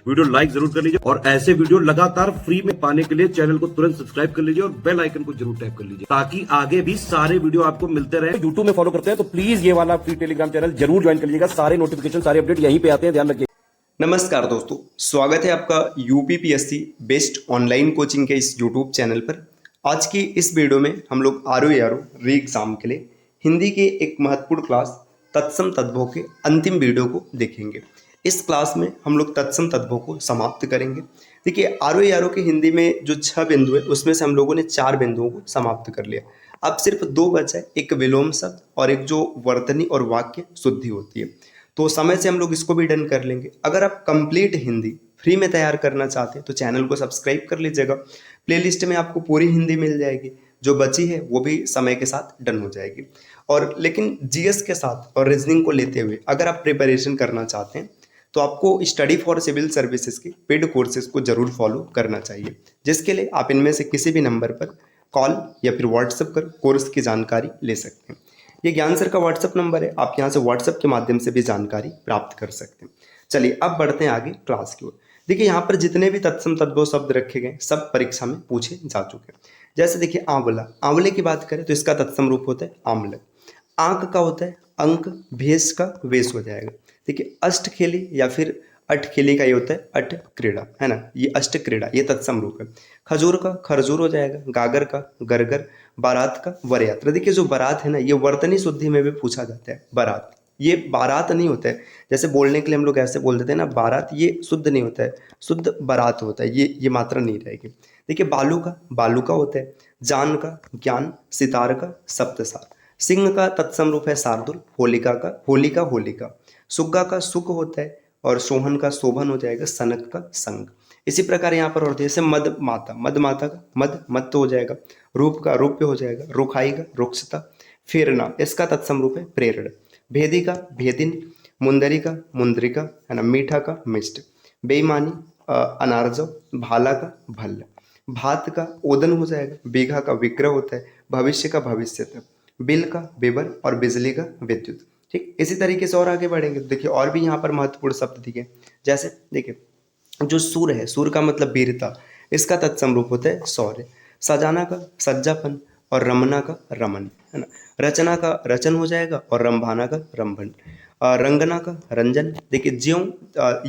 Video like जरूर कर लीजिए और ऐसे वीडियो लगातार फ्री में पाने के लिए चैनल को तुरंत सब्सक्राइब कर लीजिए और बेल आइकन को जरूर टैप कर लीजिए ताकि आगे भी सारे वीडियो आपको मिलते रहे। यूट्यूब में फॉलो करते हैं तो प्लीज ये वाला फ्री टेलीग्राम चैनल जरूर ज्वाइन कर लीजिएगा। सारे नोटिफिकेशन सारे अपडेट यहीं पे आते हैं, ध्यान रखिए। नमस्कार दोस्तों, स्वागत है आपका यूपीपीएससी बेस्ट ऑनलाइन कोचिंग के इस यूट्यूब चैनल पर। आज की इस वीडियो में हम लोग आरओ री एग्जाम के लिए हिंदी के एक महत्वपूर्ण क्लास तत्सम तद्भव के अंतिम वीडियो को देखेंगे। इस क्लास में हम लोग तत्सम तद्भव को समाप्त करेंगे। देखिए, आरओ के हिंदी में जो 6 बिंदु है उसमें से हम लोगों ने 4 बिंदुओं को समाप्त कर लिया। अब सिर्फ 2 बचा है, एक विलोम शब्द और एक जो वर्तनी और वाक्य शुद्धि होती है। तो समय से हम लोग इसको भी डन कर लेंगे। अगर आप कंप्लीट हिंदी फ्री में तैयार करना चाहते हैं तो चैनल को सब्सक्राइब कर लीजिएगा। प्लेलिस्ट में आपको पूरी हिंदी मिल जाएगी, जो बची है वो भी समय के साथ डन हो जाएगी। और लेकिन जीएस के साथ और रीजनिंग को लेते हुए अगर आप प्रिपरेशन करना चाहते हैं तो आपको स्टडी फॉर सिविल सर्विसेज के पेड कोर्सेज को जरूर फॉलो करना चाहिए, जिसके लिए आप इनमें से किसी भी नंबर पर कॉल या फिर व्हाट्सएप कर कोर्स की जानकारी ले सकते हैं। ये ज्ञान सर का व्हाट्सएप नंबर है, आप यहाँ से व्हाट्सएप के माध्यम से भी जानकारी प्राप्त कर सकते हैं। चलिए अब बढ़ते हैं आगे क्लास की ओर। देखिए, यहाँ पर जितने भी तत्सम तद्भव शब्द रखे गए सब परीक्षा में पूछे जा चुके हैं। जैसे देखिए, आंवला, आंवले की बात करें तो इसका तत्सम रूप होता है आम्ल। आंक का होता है अंक, भेष का वेश हो जाएगा। देखिए, अष्टखेली या फिर अठखेली का ये होता है अठ क्रीड़ा, है ना, ये अष्ट क्रीड़ा, ये तत्सम रूप है। खजूर का खरजूर हो जाएगा, गागर का गरगर, बारात का वर यात्रा। देखिए, जो बारात है ना, ये वर्तनी शुद्धि में भी पूछा जाता है। बारात, ये बारात नहीं होता है। जैसे बोलने के लिए हम लोग ऐसे बोल देते हैं ना, बारात, ये शुद्ध नहीं होता है, शुद्ध बारात होता है। ये मात्रा नहीं रहेगी। देखिए, बालू का होता है, जान का ज्ञान, सितार का सप्तसार, सिंह का तत्सम रूप है शार्दुल, होलिका, सुग्गा का सुख होता है और सोहन का शोभन हो जाएगा, सनक का संग। इसी प्रकार यहाँ पर और जैसे मद माता का मत हो जाएगा, रूप का रूप्य हो जाएगा, रुखाई का रुक्षता, फेरना इसका तत्सम रूप है प्रेरण, भेदी का भेदिन, मुंदरी का मुंद्रिका, है ना, मीठा का मिष्ट, बेईमानी अनार्जव, भाला का भल्ल, भात का ओदन हो जाएगा, बीघा का विग्रह होता है, भविष्य का भविष्यत, बिल का बेबर और बिजली का विद्युत। ठीक, इसी तरीके से और आगे बढ़ेंगे तो देखिए और भी यहाँ पर महत्वपूर्ण शब्द दिखे। जैसे देखिए, जो सूर है, सूर का मतलब वीरता, इसका तत्सम रूप होता है शौर्य, सजाना का सज्जापन और रमना का रमन, है ना, रचना का रचन हो जाएगा और रंभाना का रंभन, रंगना का रंजन। देखिए, ज्यों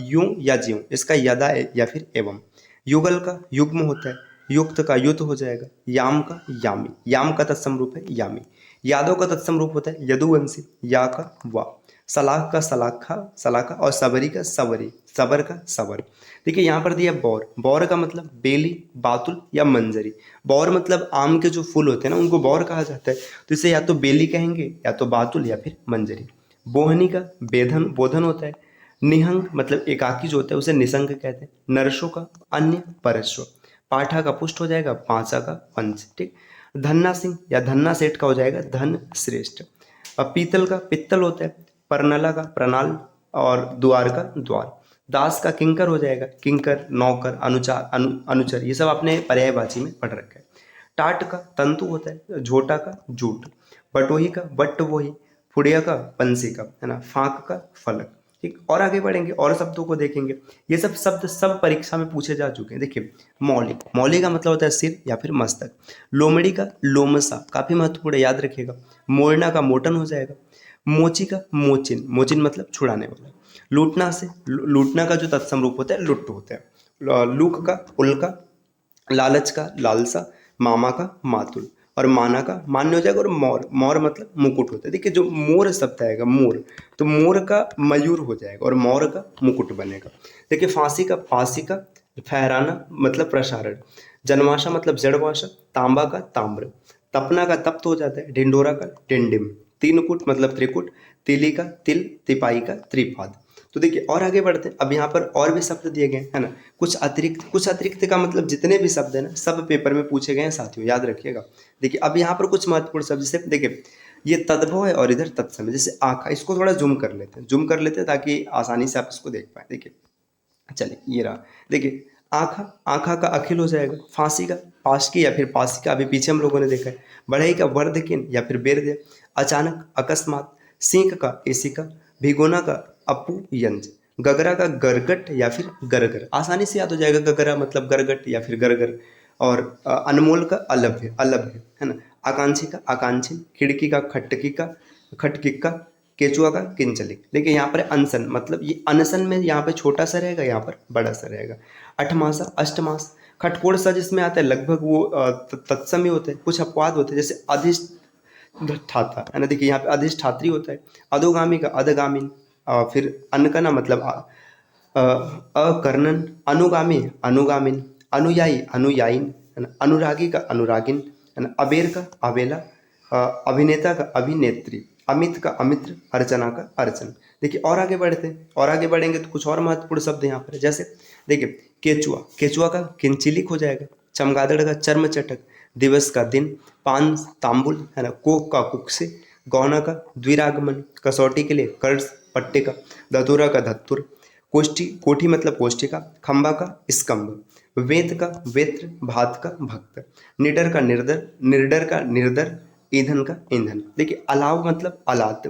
यूं या ज्यों, इसका यदा या फिर एवं, युगल का युग्म होता है, युक्त का युत हो जाएगा, याम का यामी, याम का तत्सम रूप है यामी, यादव का तत्सम रूप होता है यदुवंशी, या का वा, सलाख का सलाखा और सबरी का सबरी, सबर का सबर। देखिए, यहाँ पर दिया बौर का मतलब बेली, बातुल या मंजरी। बौर मतलब आम के जो फूल होते हैं ना, उनको बौर कहा जाता है, तो इसे या तो बेली कहेंगे या तो बातुल या फिर मंजरी। बोहनी का बोधन होता है, निहंग मतलब एकाकी जो होता है उसे निसंग कहते हैं, नरसों का अन्य परस्व, पाठा का पुष्ट हो जाएगा, पांचा का पंच। ठीक, धन्ना सिंह या धन्ना सेठ का हो जाएगा धन श्रेष्ठ, और पीतल का पित्तल होता है, परनला का प्रणाल और द्वार का द्वार, दास का किंकर हो जाएगा, किंकर, नौकर, अनुचर, ये सब आपने पर्यायवाची में पढ़ रखा है। टाट का तंतु होता है, झोटा का जूट, बटोही का बट्ट वही, फुड़िया का पंसी का, है ना, फाक का फलक। ठीक, और आगे बढ़ेंगे और शब्दों को देखेंगे। ये सब शब्द सब परीक्षा में पूछे जा चुके हैं। देखिए, मौली का मतलब होता है सिर या फिर मस्तक, लोमड़ी का लोमसा, काफी महत्वपूर्ण, याद रखिएगा, मोरना का मोटन हो जाएगा, मोची का मोचिन मतलब छुड़ाने वाला, लूटना का जो तत्सम रूप होता है लुट्ट होता है, लूक का उल्का, लालच का लालसा, मामा का मातुल और माना का मान्य हो जाएगा, और मोर मतलब मुकुट होता है। देखिए, जो मोर शब्द आएगा मोर, तो मोर का मयूर हो जाएगा और मोर का मुकुट बनेगा। देखिए, फांसी का फहराना मतलब प्रसारण, जनवासा मतलब जड़वासा, तांबा का ताम्र, तपना का तप्त हो जाता है, ढिंडोरा का टिंडिम, तीनकुट मतलब त्रिकुट, तिली का तिल, तिपाई का त्रिपाद। तो देखिए और आगे बढ़ते हैं। अब यहाँ पर और भी शब्द दिए गए हैं ना, कुछ अतिरिक्त का मतलब जितने भी शब्द है ना सब पेपर में पूछे गए हैं साथियों, याद रखिएगा। देखिए, अब यहाँ पर कुछ महत्वपूर्ण शब्द, जैसे देखिए ये तद्भव है और इधर तत्सम है। जैसे आँखा, इसको थोड़ा जूम कर लेते हैं ताकि आसानी से आप इसको देख पाए। देखिए, चलिए ये रहा। देखिए, आँखा का अखिल हो जाएगा, फांसी का पाशकी या फिर पासी का, अभी पीछे हम लोगों ने देखा है, बढ़ई का वर्धकिन या फिर बेरदे, अचानक अकस्मात, सींक का एसिका, भिगोना का अपू यंज, गगरा का गरगट या फिर गरगर, आसानी से याद हो जाएगा, गगरा मतलब गरगट या फिर गरगर। और अनमोल का अलभ्य, अलभ्य है ना। आकांक्षी का आकांक्षी, खिड़की का खटकी का खटकिक्का, केचुआ का किंचलिक। देखिए यहाँ पर अनशन, मतलब ये अनशन में यहाँ पे छोटा सा रहेगा, यहाँ पर बड़ा सा रहेगा। अठमासा अष्टमास, खटकोड़ सा जिसमें आता है लगभग वो तत्सम ही होते हैं, कुछ अपवाद होते हैं, जैसे अधिष्ठाता है ना। देखिए यहाँ पे अधिष्ठात्री होता है। अधोगामी का अधगामीन, फिर अनकना मतलब अकर्णन, अनुगामी अनुगामिन, अनुयायी अनुयायीन है ना। अनुरागी का अनुरागिन है ना। अबेर का अबेला, अभिनेता का अभिनेत्री, अमित का अमित्र, अर्चना का अर्चन। देखिए और आगे बढ़ते हैं, और आगे बढ़ेंगे तो कुछ और महत्वपूर्ण शब्द यहाँ पर है। जैसे देखिए केचुआ, केचुआ का किंचिलिक हो जाएगा। चमगादड़ का चर्म चटक, दिवस का दिन, पान तांबुल है ना। कोक का कुक्से, गौना का द्विरागमन, कसौटी के लिए कर्ज पट्टे का, धतूरा का धत्तुर, कोष्ठी कोठी मतलब कोष्ठिका, खंबा का स्कंभ, वेद का वेत्र, भात का भक्त, निडर का निर्दर, निर्डर का निर्दर, ईंधन का ईंधन। देखिए अलाव मतलब अलात,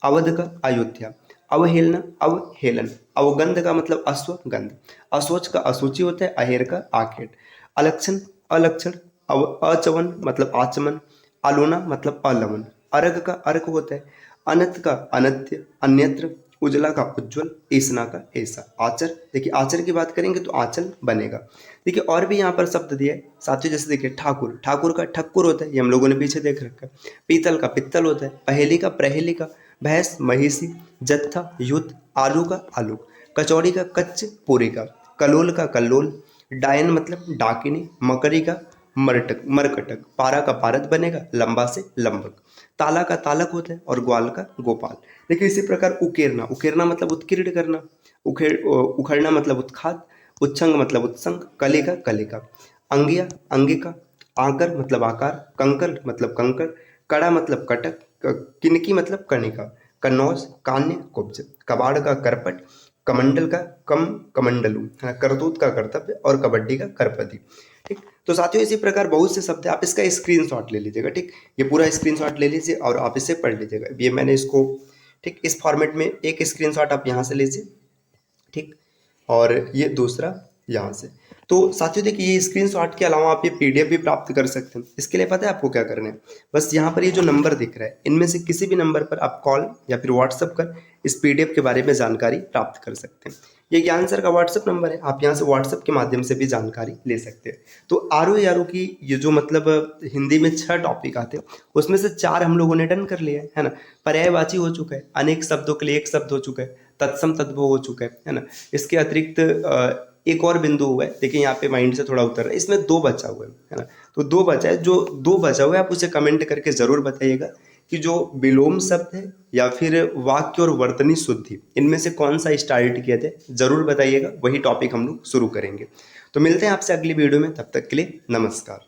अवध का अयोध्या, अवहेलना अवहेलन, अवगंध का मतलब अश्वगंध, अशोच का अशुचि होता है, अहेर का आखेट, अलक्षण अलक्षण, अचवन मतलब आचमन, आलोना मतलब अलवन, अर्घ का अर्घ होता है, अनत का अनत्य अन्यत्र, उजला का उज्ज्वल, ईसना का ऐसा, आचर। देखिए आचर की बात करेंगे तो आंचल बनेगा। देखिए और भी यहाँ पर शब्द दिया है साथियों, जैसे देखिए ठाकुर, ठाकुर का ठक्कुर होता है, ये हम लोगों ने पीछे देख रखा है। पीतल का पित्तल होता है, पहेली का प्रहेली का, भैंस महिषी, जत्था युद्ध, आलू का आलू, कचौड़ी का कच्च, पूरी का, कलोल का कल्लोल, डायन मतलब डाकिनी, मकरी का मरटक मरकटक, पारा का पारद बनेगा, लंबा से लंबक, ताला का तालक होता है और ग्वाल का गोपाल। देखिए इसी प्रकार उकेरना, उकेरना मतलब उत्कीर्ण करना, उखड़ना मतलब उत्खात, उच्छंग मतलब उत्संग, कलिका कलिका, अंगिया अंगिका, आकर मतलब आकार, कंकर मतलब कंकर, कड़ा मतलब कटक, किनकी मतलब कणिका, कन्नौज कान्य कुब्ज, कबाड़ का करपट, कमंडल का कम कमंडलू है ना, करतूत का कर्तव्य और कबड्डी का करपति। ठीक, तो साथियों इसी प्रकार बहुत से शब्द है, आप इसका स्क्रीनशॉट ले लीजिएगा। ठीक, ये पूरा स्क्रीनशॉट ले लीजिए और आप इसे पढ़ लीजिएगा। ये मैंने इसको ठीक इस फॉर्मेट में एक स्क्रीनशॉट आप यहाँ से लीजिए, ठीक, और ये दूसरा यहाँ से। तो साथियों देखिए ये स्क्रीनशॉट के अलावा आप ये पीडीएफ भी प्राप्त कर सकते हैं। इसके लिए पता है आपको क्या करना है, बस यहाँ पर ये जो नंबर दिख रहा है इनमें से किसी भी नंबर पर आप कॉल या फिर व्हाट्सएप कर इस पीडीएफ के बारे में जानकारी प्राप्त कर सकते हैं। ये ज्ञान सर का व्हाट्सएप नंबर है, आप यहाँ से व्हाट्सएप के माध्यम से भी जानकारी ले सकते हैं। तो आरओ की ये जो मतलब हिंदी में 6 टॉपिक आते हैं उसमें से 4 हम लोगों ने डन कर लिया है ना। पर्यायवाची हो चुका है, अनेक शब्दों के लिए एक शब्द हो चुका है, तत्सम तद्भव हो चुका है ना। इसके अतिरिक्त एक और बिंदु हुआ है, देखिए यहाँ पे माइंड से थोड़ा उतर रहा है, इसमें 2 बचा हुआ है ना। तो 2 बचा है, जो 2 बचा हुआ है आप उसे कमेंट करके जरूर बताइएगा कि जो विलोम शब्द है या फिर वाक्य और वर्तनी शुद्धि इनमें से कौन सा स्टार्ट किया थे, जरूर बताइएगा, वही टॉपिक हम लोग शुरू करेंगे। तो मिलते हैं आपसे अगली वीडियो में, तब तक के लिए नमस्कार।